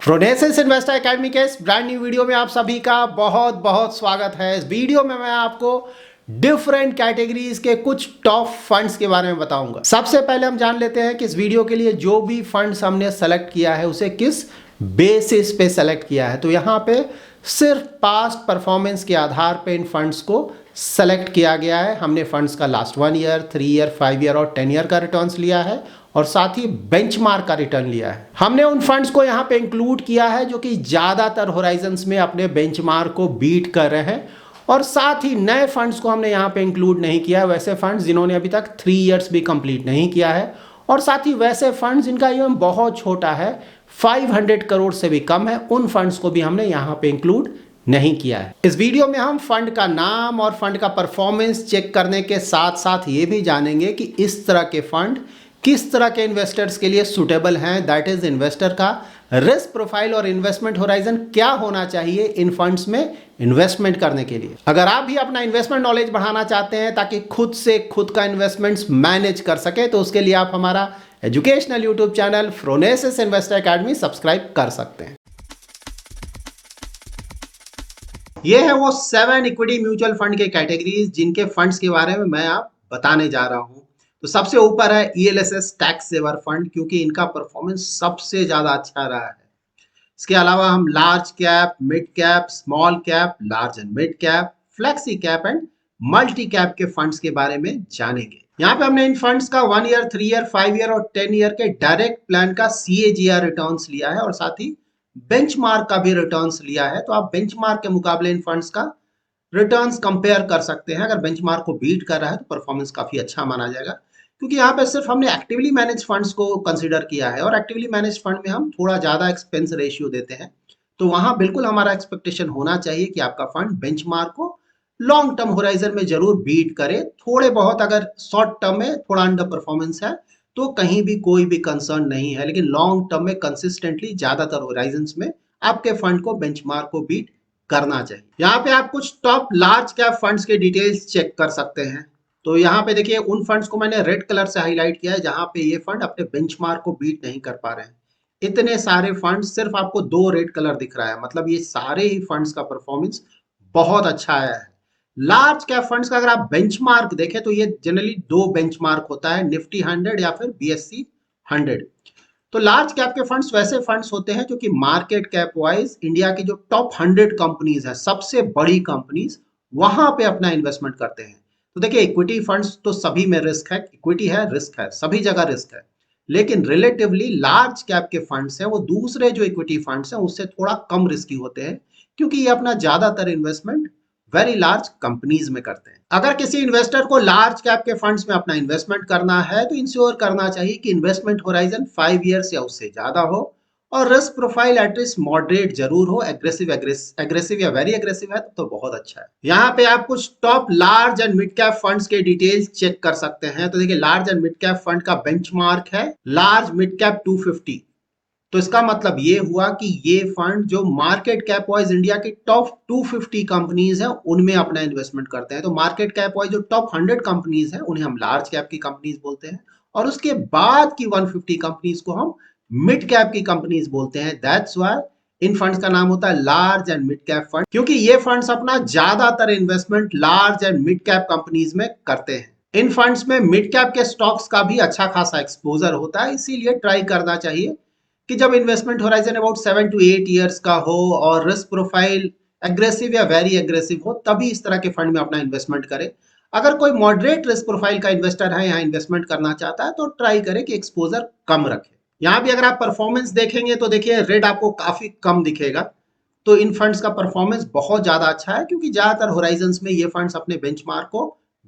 Phronesis investor academy के इस brand new video में आप सभी का बहुत बहुत स्वागत है। इस वीडियो में मैं आपको डिफरेंट कैटेगरीज के कुछ टॉप फंड्स के बारे में बताऊंगा। सबसे पहले हम जान लेते हैं कि इस वीडियो के लिए जो भी फंड्स हमने सेलेक्ट किया है उसे किस बेसिस पे सेलेक्ट किया है। तो यहाँ पे सिर्फ पास्ट परफॉर्मेंस के आधार पे इन फंड्स को सेलेक्ट किया गया है। हमने फंड्स का लास्ट 1 ईयर, 3 ईयर, 5 ईयर और 10 ईयर का रिटर्न्स लिया है और साथ ही बेंचमार्क का रिटर्न लिया है। हमने उन फंड्स को यहाँ पे इंक्लूड किया है जो कि ज़्यादातर होराइजन्स में अपने बेंचमार्क को बीट कर रहे हैं और साथ ही नए फंड्स को हमने यहाँ पे इंक्लूड नहीं किया है। वैसे फंड्स जिन्होंने अभी तक 3 ईयर्स भी कंप्लीट नहीं किया है और साथ ही वैसे फंड्स जिनका ईएम बहुत छोटा है, 500 करोड़ से भी कम है, उन फंड्स को भी हमने यहाँ पे इंक्लूड नहीं किया है। इस वीडियो में हम फंड का नाम और फंड का परफॉर्मेंस चेक करने के साथ साथ ये भी जानेंगे कि इस तरह के फंड किस तरह के इन्वेस्टर्स के लिए सुटेबल हैं। दैट इज इन्वेस्टर का रिस्क प्रोफाइल और इन्वेस्टमेंट होराइजन क्या होना चाहिए इन फंड्स में इन्वेस्टमेंट करने के लिए। अगर आप भी अपना इन्वेस्टमेंट नॉलेज बढ़ाना चाहते हैं ताकि खुद से खुद का इन्वेस्टमेंट्स मैनेज कर सके तो उसके लिए आप हमारा educational YouTube channel Phronesis investor academy subscribe कर सकते हैं। ये है वो 7 इक्विटी म्यूचुअल फंड के कैटेगरीज जिनके फंड्स के बारे में मैं आप बताने जा रहा हूं। तो सबसे ऊपर है ELSS टैक्स सेवर फंड, क्योंकि इनका परफॉर्मेंस सबसे ज्यादा अच्छा रहा है। इसके अलावा हम large cap, mid cap, small cap, large and mid cap, flexi cap and multi cap के फंड्स के बारे में जानेंगे। यहाँ पे हमने इन फंड्स का 1 ईयर, 3 ईयर, 5 ईयर और 10 ईयर के डायरेक्ट प्लान का CAGR रिटर्न्स लिया है और साथ ही बेंचमार्क का भी रिटर्न्स लिया है। तो आप बेंचमार्क के मुकाबले इन फंड्स का रिटर्न्स कंपेयर कर सकते हैं। अगर बेंचमार्क को बीट कर रहा है तो परफॉर्मेंस काफी अच्छा माना जाएगा, क्योंकि यहाँ पे सिर्फ हमने एक्टिवली मैनेज फंड्स को कंसीडर किया है और एक्टिवली मैनेज फंड में हम थोड़ा ज्यादा एक्सपेंस रेशियो देते हैं। तो वहां बिल्कुल हमारा एक्सपेक्टेशन होना चाहिए कि आपका फंड बेंचमार्क को लॉन्ग टर्म होराइजन में जरूर बीट करे। थोड़े बहुत अगर शॉर्ट टर्म में थोड़ा अंडर परफॉर्मेंस है तो कहीं भी कोई भी कंसर्न नहीं है, लेकिन लॉन्ग टर्म में कंसिस्टेंटली ज्यादातर होराइजन्स में आपके फंड को बेंचमार्क को बीट करना चाहिए। यहाँ पे आप कुछ टॉप लार्ज कैप फंड्स के डिटेल्स चेक कर सकते हैं। तो यहाँ पे देखिए उन फंड्स को मैंने रेड कलर से हाईलाइट किया है जहां पे ये फंड अपने बेंचमार्क को बीट नहीं कर पा रहे हैं। इतने सारे फंड्स, सिर्फ आपको 2 रेड कलर दिख रहा है, मतलब ये सारे ही फंड्स का परफॉर्मेंस बहुत अच्छा आया है। लार्ज कैप फंड्स का अगर आप बेंचमार्क देखें तो ये जनरली 2 बेंचमार्क होता है, निफ्टी 100 या फिर BSE 100। तो लार्ज कैप के फंड्स वैसे फंड्स होते हैं जो कि मार्केट कैप वाइज इंडिया की जो टॉप 100 कंपनीज है, सबसे बड़ी कंपनीज, वहां पे अपना इन्वेस्टमेंट करते हैं। तो देखिए इक्विटी फंड्स तो सभी में रिस्क है, इक्विटी है, रिस्क है, सभी जगह रिस्क है, लेकिन रिलेटिवली लार्ज कैप के फंड्स हैं वो दूसरे जो इक्विटी फंड्स हैं उससे थोड़ा कम रिस्की होते हैं, क्योंकि ये अपना ज्यादातर इन्वेस्टमेंट वेरी लार्ज कंपनीज में करते हैं। अगर किसी इन्वेस्टर को लार्ज कैप के फंड्स में अपना इन्वेस्टमेंट करना है तो इंश्योर करना चाहिए कि इन्वेस्टमेंट होराइजन 5 ईयर्स या उससे ज्यादा हो और रिस्क प्रोफाइल एटलीस्ट मॉडरेट जरूर हो। एग्रेसिव या वेरी एग्रेसिव है तो बहुत अच्छा है। यहाँ पे आप कुछ top large and mid cap funds के डिटेल्स चेक कर सकते हैं। तो देखिए large and mid cap fund का बेंचमार्क है लार्ज मिड कैप 250। तो इसका मतलब ये हुआ कि ये फंड जो मार्केट कैप वाइज इंडिया की टॉप 250 कंपनीज हैं उनमें अपना इन्वेस्टमेंट करते हैं। तो मार्केट कैप वाइज जो टॉप 100 कंपनीज हैं उन्हें हम लार्ज कैप की कंपनीज बोलते हैं और उसके बाद की 150 कंपनीज को हम मिड कैप की कंपनीज बोलते हैं। दैट्स व्हाई इन फंड्स का नाम होता है large and mid cap fund, क्योंकि ये फंड्स अपना ज्यादातर investment large and mid cap companies में करते हैं। इन फंड्स में मिड कैप के स्टॉक्स का भी अच्छा खासा एक्सपोजर होता है, इसीलिए ट्राई करना चाहिए कि जब investment horizon about 7 to 8 years का हो और रिस्क प्रोफाइल एग्रेसिव या वेरी एग्रेसिव हो तभी इस तरह के फंड में अपना इन्वेस्टमेंट करें। अगर कोई मॉडरेट रिस्क प्रोफाइल का इन्वेस्टर है, यहाँ इन्वेस्टमेंट करना चाहता है, तो ट्राई करे कि एक्सपोजर कम रखे। यहाँ भी अगर आप परफॉर्मेंस देखेंगे तो देखिए रेड आपको काफी कम दिखेगा। तो इन फंड्स का परफॉर्मेंस बहुत ज्यादा अच्छा है, क्योंकि ज्यादातर होराइजन्स में ये फंड्स अपने बेंचमार्क को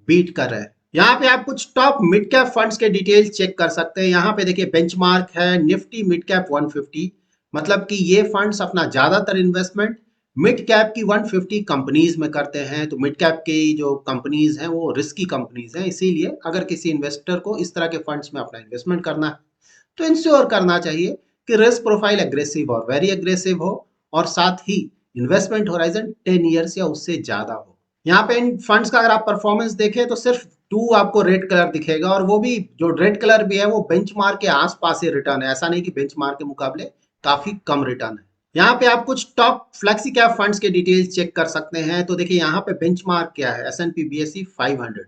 बीट कर रहे हैं। यहाँ पे आप कुछ टॉप मिड कैप फंड्स के डिटेल्स चेक कर सकते हैं। यहाँ पे देखिए बेंचमार्क है निफ्टी मिड कैप 150, मतलब कि ये फंड्स अपना ज्यादातर इन्वेस्टमेंट मिड कैप की 150 कंपनीज में करते हैं। तो मिड कैप की जो कंपनीज हैं वो रिस्की कंपनीज हैं, इसीलिए अगर किसी इन्वेस्टर को इस तरह के फंड्स में अपना इन्वेस्टमेंट करना है तो इंश्योर करना चाहिए कि रिस्क प्रोफाइल एग्रेसिव और वेरी एग्रेसिव हो और साथ ही इन्वेस्टमेंट होराइजन 10 ईयर्स या उससे ज्यादा हो। यहाँ पे इन फंड्स का अगर आप परफॉर्मेंस देखें तो सिर्फ 2 आपको रेड कलर दिखेगा, और वो भी जो रेड कलर भी है वो बेंचमार्क के आसपास ही रिटर्न है। ऐसा नहीं कि बेंचमार्क के मुकाबले काफी कम रिटर्न है। यहाँ पे आप कुछ टॉप फ्लेक्सी कैप फंड्स के डिटेल्स चेक कर सकते हैं। तो देखिए यहाँ पे बेंचमार्क क्या है, S&P BSE 500।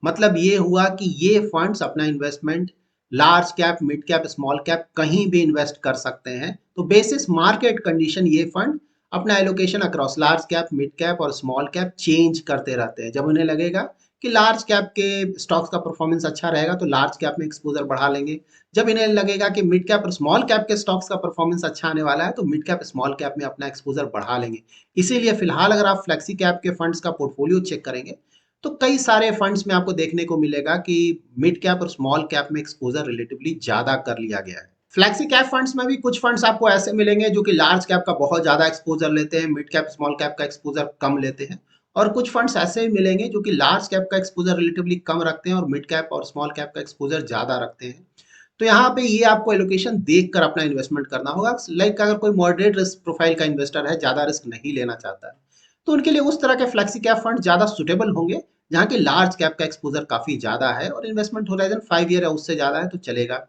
मतलब ये हुआ कि ये फंड्स अपना investment large cap, mid cap, small cap कहीं भी इन्वेस्ट कर सकते हैं। तो बेसिस मार्केट कंडीशन ये फंड अपना allocation across large cap, mid cap और स्मॉल कैप चेंज करते रहते हैं। जब उन्हें लगेगा कि लार्ज कैप के स्टॉक्स का परफॉर्मेंस अच्छा रहेगा तो लार्ज कैप में एक्सपोजर बढ़ा लेंगे। जब इन्हें लगेगा कि मिड कैप और स्मॉल कैप के स्टॉक्स का परफॉर्मेंस अच्छा आने वाला है तो मिड कैप, स्मॉल कैप में अपना एक्सपोजर बढ़ा लेंगे। इसीलिए फिलहाल अगर आप फ्लेक्सी कैप के फंड्स का पोर्टफोलियो चेक करेंगे तो कई सारे फंड्स में आपको देखने को मिलेगा कि मिड कैप और स्मॉल कैप में एक्सपोजर रिलेटिवली ज्यादा कर लिया गया है। फ्लेक्सी कैप फंड्स में भी कुछ फंड्स आपको ऐसे मिलेंगे जो कि लार्ज कैप का बहुत ज्यादा एक्सपोजर लेते हैं, मिड कैप, स्मॉल कैप का एक्सपोजर कम लेते हैं। और कुछ फंड्स ऐसे ही मिलेंगे जो कि लार्ज कैप का एक्सपोजर रिलेटिवली कम रखते हैं और मिड कैप और स्मॉल कैप का एक्सपोजर ज्यादा रखते हैं। तो यहाँ पे ये आपको एलोकेशन देख कर अपना इन्वेस्टमेंट करना होगा। लाइक अगर कोई मॉडरेट रिस्क प्रोफाइल का इन्वेस्टर है, ज्यादा रिस्क नहीं लेना चाहता है, तो उनके लिए उस तरह के फ्लेक्सी कैप फंड ज्यादा सुटेबल होंगे जहाँ की लार्ज कैप का एक्सपोजर काफी ज्यादा है और इन्वेस्टमेंट होराइजन 5 ईयर है उससे ज्यादा है तो चलेगा।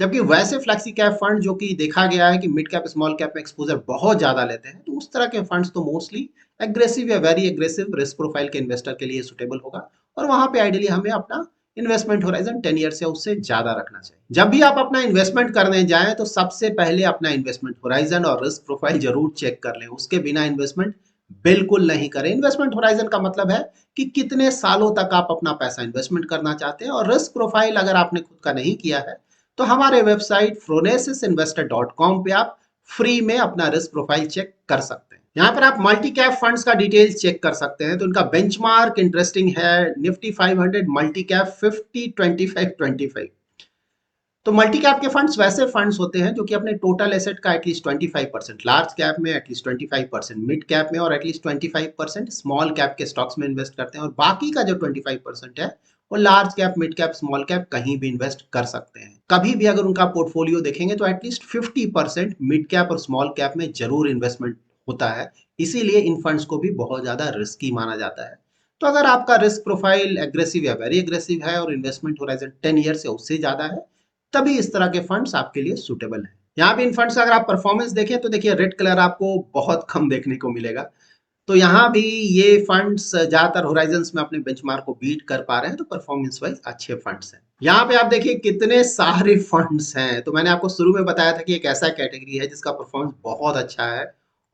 जबकि वैसे फ्लेक्सी कैप फंड जो कि देखा गया है कि मिड कैप, स्मॉल कैप में एक्सपोजर बहुत ज्यादा लेते हैं, तो उस तरह के फंड्स तो मोस्टली एग्रेसिव या वेरी एग्रेसिव रिस्क प्रोफाइल के इन्वेस्टर के लिए सुटेबल होगा। और वहां पे आइडियली हमें अपना इन्वेस्टमेंट होराइजन 10 ईयर से उससे ज्यादा रखना चाहिए। जब भी आप अपना इन्वेस्टमेंट करने जाएं तो सबसे पहले अपना इन्वेस्टमेंट होराइजन और रिस्क प्रोफाइल जरूर चेक कर लें। उसके बिना इन्वेस्टमेंट बिल्कुल नहीं करें। इन्वेस्टमेंट होराइजन का मतलब है कि कितने सालों तक आप अपना पैसा इन्वेस्टमेंट करना चाहते हैं। और रिस्क प्रोफाइल अगर आपने खुद का नहीं किया है तो हमारे वेबसाइट phronesis.investor.com पे आप फ्री में अपना रिस्क प्रोफाइल चेक कर सकते हैं। यहाँ पर आप मल्टी कैप फंड्स का डिटेल्स चेक कर सकते हैं। तो इनका बेंचमार्क इंटरेस्टिंग है, निफ्टी 500 मल्टी कैप 50-25-25। तो मल्टी कैप के फंड्स वैसे फंड्स होते हैं जो कि अपने टोटल एसेट का एटलीस्ट 25% लार्ज कैप में, एटलीस्ट 25% मिड कैप में और एटलीस्ट 25% स्मॉल कैप के स्टॉक्स में इन्वेस्ट करते हैं। और बाकी का जो 25% है वो large cap, mid cap, small cap कहीं भी इन्वेस्ट कर सकते हैं। कभी भी अगर उनका पोर्टफोलियो देखेंगे तो एटलीस्ट 50% मिड कैप और स्मॉल कैप में जरूर इन्वेस्टमेंट होता है। इसीलिए इन फंड्स को भी बहुत ज्यादा रिस्की माना जाता है। तो अगर आपका रिस्क प्रोफाइल एग्रेसिव या वेरी एग्रेसिव है और इन्वेस्टमेंट होराइजन 10 ईयर से उससे ज्यादा है, तभी इस तरह के फंड्स आपके लिए सुटेबल है। यहाँ पे इन फंड्स का अगर आप परफॉर्मेंस देखें तो देखिए रेड कलर आपको बहुत कम देखने को मिलेगा। तो यहाँ भी ये फंड्स ज्यादातर होराइजन्स में अपने बेंचमार्क को बीट कर पा रहे हैं, तो परफॉर्मेंस वाइज अच्छे फंड्स हैं। यहाँ पे आप देखिए कितने सारे फंड्स हैं। तो मैंने आपको शुरू में बताया था कि एक ऐसा कैटेगरी है जिसका परफॉर्मेंस बहुत अच्छा है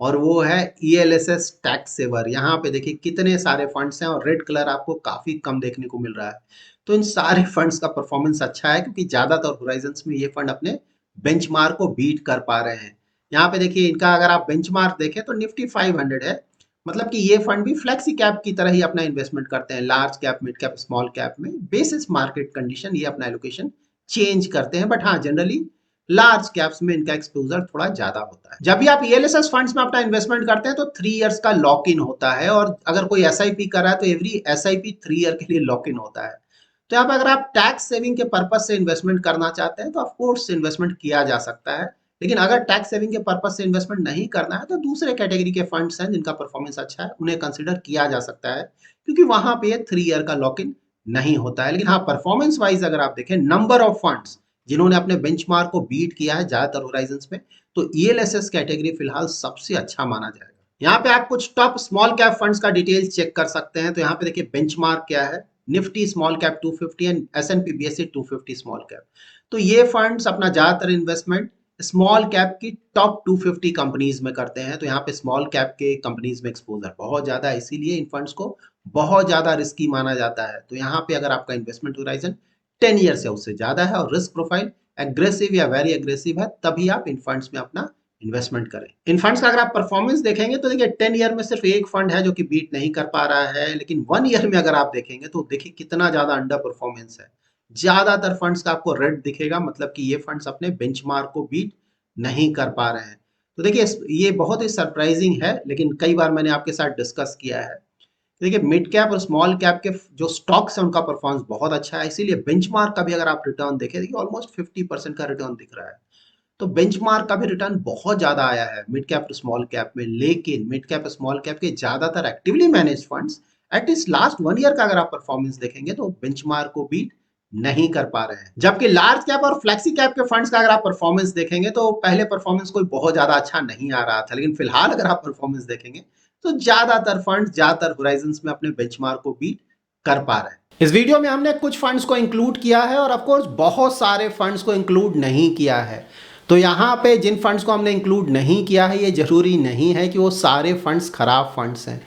और वो है ELSS टैक्स सेवर। यहाँ पे देखिए कितने सारे फंड्स हैं और रेड कलर आपको काफी कम देखने को मिल रहा है। तो इन सारे फंड्स का परफॉर्मेंस अच्छा है क्योंकि ज्यादातर होराइजन्स में ये फंड अपने बेंचमार्क को बीट कर पा रहे हैं। यहाँ पे देखिए इनका अगर आप बेंचमार्क देखें तो निफ्टी 500 है। मतलब कि ये फंड भी फ्लेक्सी कैप की तरह ही अपना इन्वेस्टमेंट करते हैं, large cap, mid cap, small cap में बेसिस मार्केट कंडीशन ये अपना एलोकेशन चेंज करते हैं। बट हाँ, जनरली लार्ज कैप्स में इनका एक्सपोजर थोड़ा ज्यादा होता है। जब भी आप ELSS फंड्स में अपना इन्वेस्टमेंट करते हैं तो 3 इयर्स का लॉक इन होता है और अगर कोई SIP कर रहा है तो एवरी SIP 3 ईयर के लिए लॉक इन होता है। तो यहाँ पे अगर आप टैक्स सेविंग के पर्पज से इन्वेस्टमेंट करना चाहते हैं तो ऑफकोर्स इन्वेस्टमेंट किया जा सकता है। लेकिन अगर टैक्स सेविंग के पर्पज से इन्वेस्टमेंट नहीं करना है तो दूसरे कैटेगरी के फंड्स हैं जिनका परफॉर्मेंस अच्छा है, उन्हें कंसिडर किया जा सकता है क्योंकि वहां पे ये 3 ईयर का लॉक इन नहीं होता है। लेकिन हाँ, परफॉर्मेंस वाइज अगर आप देखें नंबर ऑफ फंड्स जिन्होंने अपने बेंचमार्क को बीट किया है ज्यादातर होराइजन्स में, तो ELSS कैटेगरी फिलहाल सबसे अच्छा माना जाएगा। यहाँ पे आप कुछ टॉप स्मॉल कैप फंड्स का डिटेल्स चेक कर सकते हैं। तो यहाँ पे देखिए बेंचमार्क क्या है, Nifty small cap 250 and S&P BSE 250 small cap. तो ये फंड्स अपना ज्यादातर इन्वेस्टमेंट स्मॉल कैप की टॉप 250 कंपनीज में करते हैं। तो यहाँ पे स्मॉल कैप के कंपनीज में एक्सपोजर बहुत ज्यादा है, इसीलिए इन फंड्स को बहुत ज्यादा रिस्की माना जाता है। तो यहाँ पे अगर आपका इन्वेस्टमेंट होराइजन 10 ईयर से उससे ज्यादा है और रिस्क प्रोफाइल एग्रेसिव या वेरी एग्रेसिव है, तभी आप इन फंड्स में अपना इन्वेस्टमेंट करें। इन फंड्स का अगर आप परफॉर्मेंस देखेंगे तो देखिए 10 ईयर में सिर्फ एक फंड है जो कि बीट नहीं कर पा रहा है, लेकिन 1 ईयर में अगर आप देखेंगे तो देखिए कितना ज्यादा अंडर परफॉर्मेंस है। ज्यादातर फंड्स का आपको रेड दिखेगा, मतलब कि ये फंड्स अपने बेंचमार्क को बीट नहीं कर पा रहे हैं। तो देखिए ये बहुत ही सरप्राइजिंग है, लेकिन कई बार मैंने आपके साथ डिस्कस किया है। देखिए मिड कैप और स्मॉल कैप के जो स्टॉक्स हैं उनका परफॉर्मेंस बहुत अच्छा है, इसीलिए बेंचमार्क का भी अगर आप रिटर्न देखें, देखिए ऑलमोस्ट 50% का रिटर्न दिख रहा है। तो बेंचमार्क का भी रिटर्न बहुत ज्यादा आया है मिड कैप और स्मॉल कैप में। लेकिन मिड कैप और स्मॉल कैप के ज्यादातर actively manage funds at least last 1 year का अगर आप परफॉर्मेंस देखेंगे तो बेंचमार्क को बीट नहीं कर पा रहे हैं। जबकि लार्ज कैप और फ्लेक्सी कैप के फंड्स का अगर आप परफॉर्मेंस देखेंगे तो पहले परफॉर्मेंस कोई बहुत ज्यादा अच्छा नहीं आ रहा था, लेकिन फिलहाल अगर आप परफॉर्मेंस देखेंगे तो ज्यादातर फंड्स ज्यादातर होराइजन्स में अपने बेंचमार्क को बीट कर पा रहे हैं। इस वीडियो में हमने कुछ फंड्स को इंक्लूड किया है और ऑफ कोर्स बहुत सारे फंड्स को इंक्लूड नहीं किया है। तो यहाँ पे जिन फंड्स को हमने इंक्लूड नहीं किया है, ये जरूरी नहीं है कि वो सारे फंड्स खराब फंड्स हैं,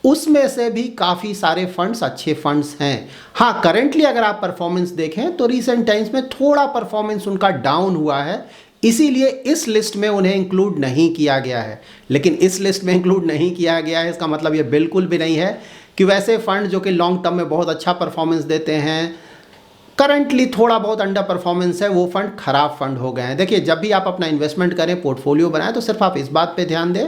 उसमें से भी काफ़ी सारे फंड्स अच्छे फंड्स हैं। हाँ, करेंटली अगर आप परफॉर्मेंस देखें तो रीसेंट टाइम्स में थोड़ा परफॉर्मेंस उनका डाउन हुआ है, इसीलिए इस लिस्ट में उन्हें इंक्लूड नहीं किया गया है। लेकिन इस लिस्ट में इंक्लूड नहीं किया गया है इसका मतलब ये बिल्कुल भी नहीं है कि वैसे फंड जो कि लॉन्ग टर्म में बहुत अच्छा परफॉर्मेंस देते हैं, करंटली थोड़ा बहुत अंडर परफॉर्मेंस है, वो फंड खराब फंड हो गए हैं। देखिए, जब भी आप अपना इन्वेस्टमेंट करें, पोर्टफोलियो बनाएं, तो सिर्फ आप इस बात पे ध्यान दें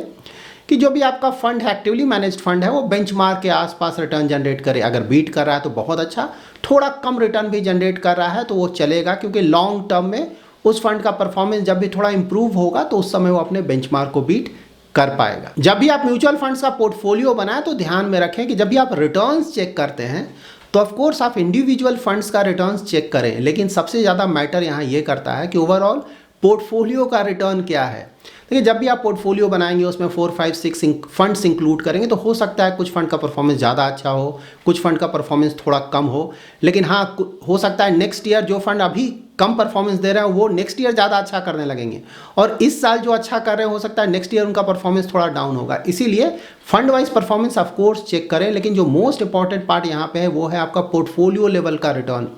कि जो भी आपका फंड है, एक्टिवली मैनेज्ड फंड है, वो बेंचमार्क के आसपास रिटर्न जनरेट करे। अगर बीट कर रहा है तो बहुत अच्छा, थोड़ा कम रिटर्न भी जनरेट कर रहा है तो वो चलेगा, क्योंकि लॉन्ग टर्म में उस फंड का परफॉर्मेंस जब भी थोड़ा इंप्रूव होगा तो उस समय वो अपने बेंचमार्क को बीट कर पाएगा। जब भी आप म्यूचुअल फंड्स का पोर्टफोलियो बनाएं तो ध्यान में रखें कि जब भी आप रिटर्न्स चेक करते हैं तो ऑफ कोर्स आप इंडिविजुअल फंड्स का रिटर्न्स चेक करें, लेकिन सबसे ज़्यादा मैटर यहाँ ये करता है कि ओवरऑल पोर्टफोलियो का रिटर्न क्या है। देखिए, जब भी आप पोर्टफोलियो बनाएंगे उसमें 4, 5, 6 फंड्स इंक्लूड करेंगे तो हो सकता है कुछ फंड का परफॉर्मेंस ज़्यादा अच्छा हो, कुछ फंड का परफॉर्मेंस थोड़ा कम हो, लेकिन हाँ, हो सकता है नेक्स्ट ईयर जो फंड अभी कम परफॉर्मेंस दे रहे हैं वो नेक्स्ट ईयर ज़्यादा अच्छा करने लगेंगे, और इस साल जो अच्छा कर रहे हैं हो सकता है नेक्स्ट ईयर उनका परफॉर्मेंस थोड़ा डाउन होगा। इसीलिए fund wise performance of course check करें, लेकिन जो मोस्ट इंपॉर्टेंट पार्ट यहाँ पे है वो है आपका पोर्टफोलियो लेवल का रिटर्न।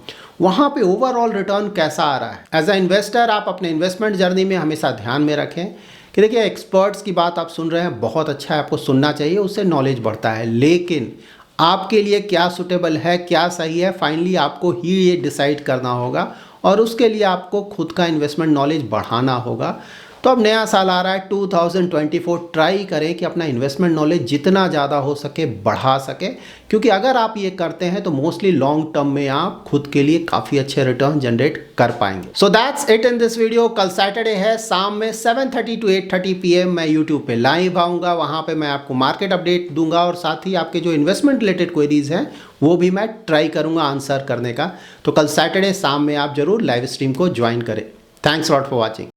वहाँ पे ओवरऑल रिटर्न कैसा आ रहा है। एज अ इन्वेस्टर आप अपने इन्वेस्टमेंट जर्नी में हमेशा ध्यान में रखें कि देखिए, एक्सपर्ट्स की बात आप सुन रहे हैं, बहुत अच्छा है, आपको सुनना चाहिए, उससे नॉलेज बढ़ता है, लेकिन आपके लिए क्या सूटेबल है, क्या सही है, फाइनली आपको ही ये डिसाइड करना होगा, और उसके लिए आपको खुद का इन्वेस्टमेंट नॉलेज बढ़ाना होगा। तो अब नया साल आ रहा है 2024, ट्राई करें कि अपना इन्वेस्टमेंट नॉलेज जितना ज़्यादा हो सके बढ़ा सके, क्योंकि अगर आप ये करते हैं तो मोस्टली लॉन्ग टर्म में आप खुद के लिए काफ़ी अच्छे रिटर्न जनरेट कर पाएंगे। So that's it in this video. कल सैटरडे है, शाम में 7:30 to 8:30 PM मैं यूट्यूब पे लाइव आऊँगा, वहाँ पे मैं आपको मार्केट अपडेट दूंगा और साथ ही आपके जो इन्वेस्टमेंट रिलेटेड क्वेरीज हैं वो भी मैं ट्राई करूँगा आंसर करने का। तो कल सैटरडे शाम में आप जरूर लाइव स्ट्रीम को ज्वाइन करें। Thanks lot for watching.